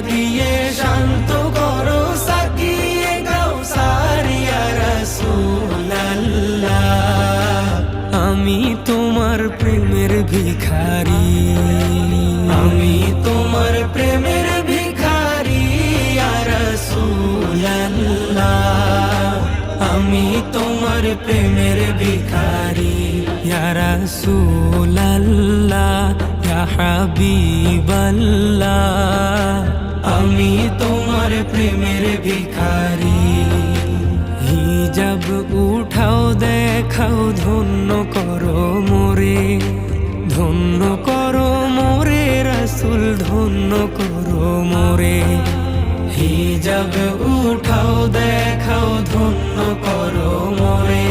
দিয়ে শান্ত করো সাকিয়ে কাউসার ইয়া রাসূলুল্লাহ। আমি তোমার প্রেমের ভিখারি, আমি তোমার প্রেমের ভিখারি ইয়া রাসূলুল্লাহ। আমি তোমার প্রেমের ভিখারি ইয়া রাসূলুল্লাহ ইয়া হাবিবাল্লাহ। আমি তোমার প্রেমের ভিখারি। হিজাব উঠাও দেখাও ধন্য করো মোরে, ধন্য করো মোরে রাসূল ধন্য করো মোরে। হিজাব উঠাও দেখাও ধন্য করো মোরে।